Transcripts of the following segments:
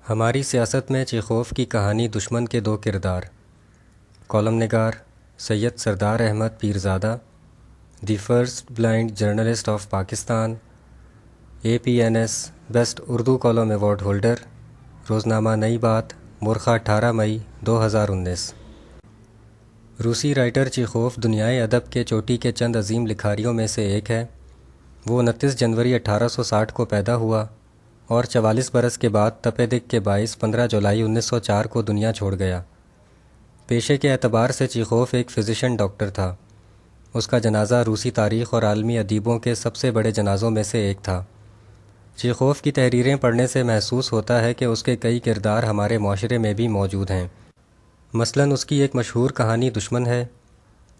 ہماری سیاست میں چیخوف کی کہانی دشمن کے دو کردار. کالم نگار Syed Sardar Ahmad Pirzada, the first blind journalist of Pakistan, APNS best Urdu column award holder, روزنامہ نئی بات، مورخہ 18 مئی 2019. روسی رائٹر چیخوف دنیائے ادب کے چوٹی کے چند عظیم لکھاریوں میں سے ایک ہے. وہ 29 جنوری 1860 کو پیدا ہوا اور 44 برس کے بعد تپِ دق کے باعث 15 جولائی 1904 کو دنیا چھوڑ گیا. پیشے کے اعتبار سے چیخوف ایک فزیشین ڈاکٹر تھا. اس کا جنازہ روسی تاریخ اور عالمی ادیبوں کے سب سے بڑے جنازوں میں سے ایک تھا. چیخوف کی تحریریں پڑھنے سے محسوس ہوتا ہے کہ اس کے کئی کردار ہمارے معاشرے میں بھی موجود ہیں. مثلاً اس کی ایک مشہور کہانی دشمن ہے.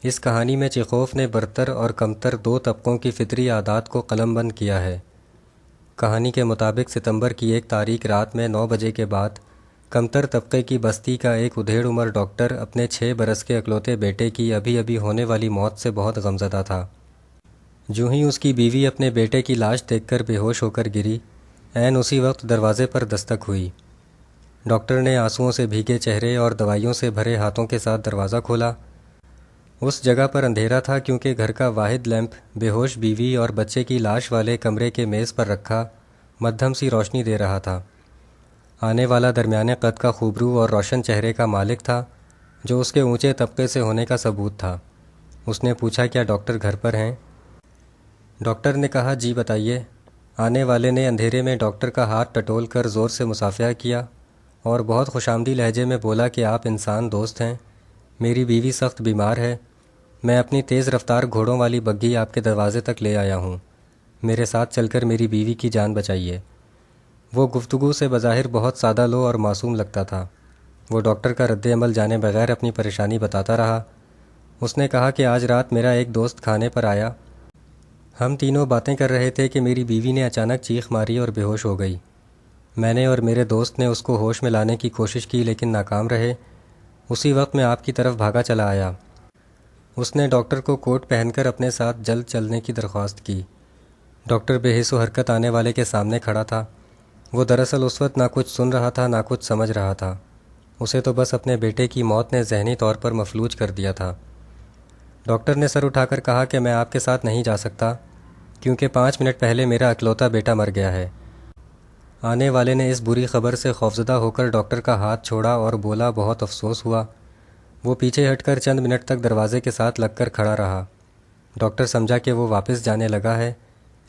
اس کہانی میں چیخوف نے برتر اور کمتر دو طبقوں کی فطری عادات کو قلم بند کیا ہے. کہانی کے مطابق ستمبر کی ایک تاریک رات میں 9 بجے کے بعد کمتر طبقے کی بستی کا ایک ادھیڑ عمر ڈاکٹر اپنے 6 برس کے اکلوتے بیٹے کی ابھی ہونے والی موت سے بہت غمزدہ تھا. جوں ہی اس کی بیوی اپنے بیٹے کی لاش دیکھ کر بے ہوش ہو کر گری، عین اسی وقت دروازے پر دستک ہوئی. ڈاکٹر نے آنسوؤں سے بھیگے چہرے اور دوائیوں سے بھرے ہاتھوں کے ساتھ دروازہ کھولا. اس جگہ پر اندھیرا تھا کیونکہ گھر کا واحد لیمپ بے ہوش بیوی اور بچے کی لاش والے کمرے کے میز پر رکھا مدھم سی روشنی دے رہا تھا. آنے والا درمیانے قد کا خوبرو اور روشن چہرے کا مالک تھا، جو اس کے اونچے طبقے سے ہونے کا ثبوت تھا. اس نے پوچھا، کیا ڈاکٹر گھر پر ہیں؟ ڈاکٹر نے کہا، جی بتائیے. آنے والے نے اندھیرے میں ڈاکٹر کا ہاتھ ٹٹول کر زور سے مصافحہ کیا اور بہت خوشامدی لہجے میں بولا کہ آپ انسان دوست ہیں. میری بیوی سخت بیمار ہے. میں اپنی تیز رفتار گھوڑوں والی بگھی آپ کے دروازے تک لے آیا ہوں. میرے ساتھ چل کر میری بیوی کی جان بچائیے. وہ گفتگو سے بظاہر بہت سادہ لو اور معصوم لگتا تھا. وہ ڈاکٹر کا رد عمل جانے بغیر اپنی پریشانی بتاتا رہا. اس نے کہا کہ آج رات میرا ایک دوست کھانے پر آیا. ہم تینوں باتیں کر رہے تھے کہ میری بیوی نے اچانک چیخ ماری اور بے ہوش ہو گئی. میں نے اور میرے دوست نے اس کو ہوش میں لانے کی کوشش کی لیکن ناکام رہے. اسی وقت میں آپ کی طرف بھاگا چلا آیا. اس نے ڈاکٹر کو کوٹ پہن کر اپنے ساتھ جلد چلنے کی درخواست کی. ڈاکٹر بے حس و حرکت آنے والے کے سامنے کھڑا تھا. وہ دراصل اس وقت نہ کچھ سن رہا تھا نہ کچھ سمجھ رہا تھا. اسے تو بس اپنے بیٹے کی موت نے ذہنی طور پر مفلوج کر دیا تھا. ڈاکٹر نے سر اٹھا کر کہا کہ میں آپ کے ساتھ نہیں جا سکتا کیونکہ 5 منٹ پہلے میرا اکلوتا بیٹا مر گیا ہے. آنے والے نے اس بری خبر سے خوفزدہ ہو کر ڈاکٹر کا ہاتھ چھوڑا اور بولا، بہت افسوس ہوا. وہ پیچھے ہٹ کر چند منٹ تک دروازے کے ساتھ لگ کر کھڑا رہا. ڈاکٹر سمجھا کہ وہ واپس جانے لگا ہے،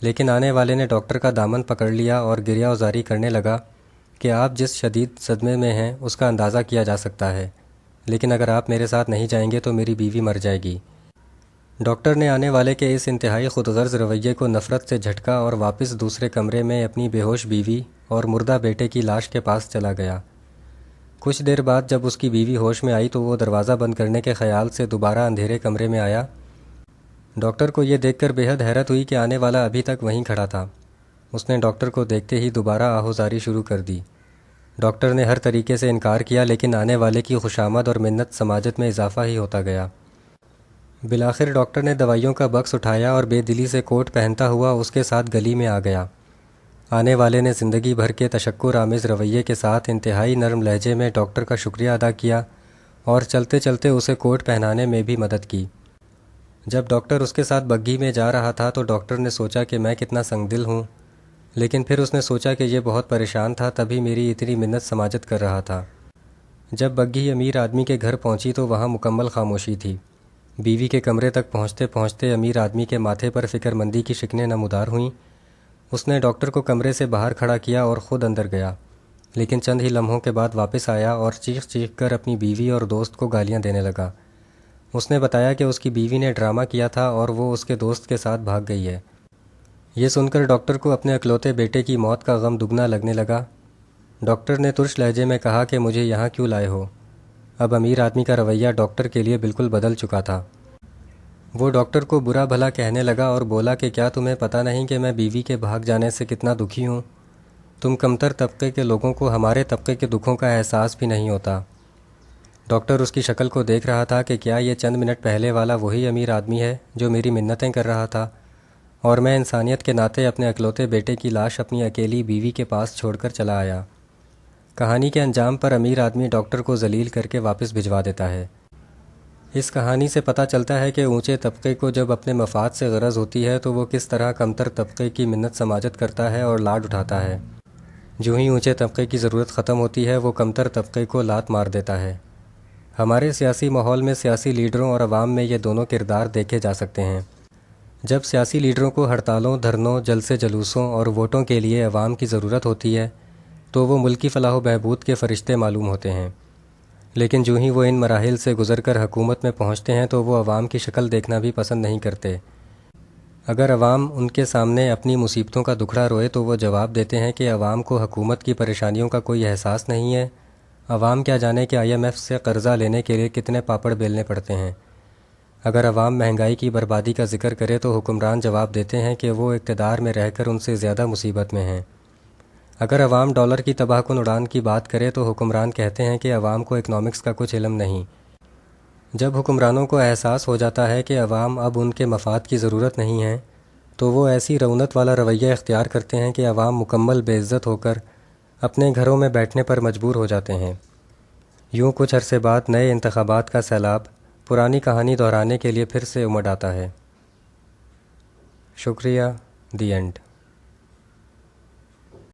لیکن آنے والے نے ڈاکٹر کا دامن پکڑ لیا اور گریہ وزاری کرنے لگا کہ آپ جس شدید صدمے میں ہیں اس کا اندازہ کیا جا سکتا ہے، لیکن اگر آپ میرے ساتھ نہیں جائیں گے تو میری بیوی مر جائے گی. ڈاکٹر نے آنے والے کے اس انتہائی خود غرض رویے کو نفرت سے جھٹکا اور واپس دوسرے کمرے میں اپنی بے ہوش بیوی اور مردہ بیٹے کی لاش کے پاس چلا گیا. کچھ دیر بعد جب اس کی بیوی ہوش میں آئی تو وہ دروازہ بند کرنے کے خیال سے دوبارہ اندھیرے کمرے میں آیا. ڈاکٹر کو یہ دیکھ کر بے حد حیرت ہوئی کہ آنے والا ابھی تک وہیں کھڑا تھا. اس نے ڈاکٹر کو دیکھتے ہی دوبارہ آہوزاری شروع کر دی. ڈاکٹر نے ہر طریقے سے انکار کیا لیکن آنے والے کی خوشامد اور منت سماجت میں اضافہ ہی ہوتا گیا. بالآخر ڈاکٹر نے دوائیوں کا بکس اٹھایا اور بے دلی سے کوٹ پہنتا ہوا اس کے ساتھ گلی میں آ گیا. آنے والے نے زندگی بھر کے تشکر آمیز رویے کے ساتھ انتہائی نرم لہجے میں ڈاکٹر کا شکریہ ادا کیا اور چلتے چلتے اسے کوٹ پہنانے میں بھی مدد کی. جب ڈاکٹر اس کے ساتھ بگھی میں جا رہا تھا تو ڈاکٹر نے سوچا کہ میں کتنا سنگ دل ہوں، لیکن پھر اس نے سوچا کہ یہ بہت پریشان تھا تبھی میری اتنی منت سماجت کر رہا تھا. جب بگھی امیر آدمی کے گھر پہنچی تو وہاں مکمل خاموشی تھی. بیوی کے کمرے تک پہنچتے پہنچتے امیر آدمی کے ماتھے پر فکر مندی کی شکنیں نمودار ہوئیں. اس نے ڈاکٹر کو کمرے سے باہر کھڑا کیا اور خود اندر گیا، لیکن چند ہی لمحوں کے بعد واپس آیا اور چیخ چیخ کر اپنی بیوی اور دوست کو گالیاں دینے لگا. اس نے بتایا کہ اس کی بیوی نے ڈرامہ کیا تھا اور وہ اس کے دوست کے ساتھ بھاگ گئی ہے. یہ سن کر ڈاکٹر کو اپنے اکلوتے بیٹے کی موت کا غم دگنا لگنے لگا. ڈاکٹر نے ترش لہجے میں کہا کہ مجھے یہاں کیوں لائے ہو؟ اب امیر آدمی کا رویہ ڈاکٹر کے لیے بالکل بدل چکا تھا. وہ ڈاکٹر کو برا بھلا کہنے لگا اور بولا کہ کیا تمہیں پتہ نہیں کہ میں بیوی کے بھاگ جانے سے کتنا دکھی ہوں؟ تم کمتر طبقے کے لوگوں کو ہمارے طبقے کے دکھوں کا احساس بھی نہیں ہوتا. ڈاکٹر اس کی شکل کو دیکھ رہا تھا کہ کیا یہ چند منٹ پہلے والا وہی امیر آدمی ہے جو میری منتیں کر رہا تھا، اور میں انسانیت کے ناطے اپنے اکلوتے بیٹے کی لاش اپنی اکیلی بیوی کے پاس چھوڑ کر چلا آیا. کہانی کے انجام پر امیر آدمی ڈاکٹر کو ذلیل کر کے واپس بھجوا دیتا ہے۔ اس کہانی سے پتہ چلتا ہے کہ اونچے طبقے کو جب اپنے مفاد سے غرض ہوتی ہے تو وہ کس طرح کمتر طبقے کی منت سماجت کرتا ہے اور لاڈ اٹھاتا ہے۔ جو ہی اونچے طبقے کی ضرورت ختم ہوتی ہے وہ کمتر طبقے کو لات مار دیتا ہے۔ ہمارے سیاسی ماحول میں سیاسی لیڈروں اور عوام میں یہ دونوں کردار دیکھے جا سکتے ہیں۔ جب سیاسی لیڈروں کو ہڑتالوں، دھرنوں، جلسے جلوسوں اور ووٹوں کے لیے عوام کی ضرورت ہوتی ہے تو وہ ملکی فلاح و بہبود کے فرشتے معلوم ہوتے ہیں، لیکن جو ہی وہ ان مراحل سے گزر کر حکومت میں پہنچتے ہیں تو وہ عوام کی شکل دیکھنا بھی پسند نہیں کرتے۔ اگر عوام ان کے سامنے اپنی مصیبتوں کا دکھڑا روئے تو وہ جواب دیتے ہیں کہ عوام کو حکومت کی پریشانیوں کا کوئی احساس نہیں ہے، عوام کیا جانے کہ IMF سے قرضہ لینے کے لیے کتنے پاپڑ بیلنے پڑتے ہیں۔ اگر عوام مہنگائی کی بربادی کا ذکر کرے تو حکمران جواب دیتے ہیں کہ وہ اقتدار میں رہ کر ان سے زیادہ مصیبت میں ہیں۔ اگر عوام ڈالر کی تباہ کن اڑان کی بات کرے تو حکمران کہتے ہیں کہ عوام کو اکنامکس کا کچھ علم نہیں۔ جب حکمرانوں کو احساس ہو جاتا ہے کہ عوام اب ان کے مفاد کی ضرورت نہیں ہے تو وہ ایسی رونت والا رویہ اختیار کرتے ہیں کہ عوام مکمل بے عزت ہو کر اپنے گھروں میں بیٹھنے پر مجبور ہو جاتے ہیں۔ یوں کچھ عرصے بعد نئے انتخابات کا سیلاب پرانی کہانی دہرانے کے لیے پھر سے امڑ آتا ہے۔ شکریہ، دی اینڈ۔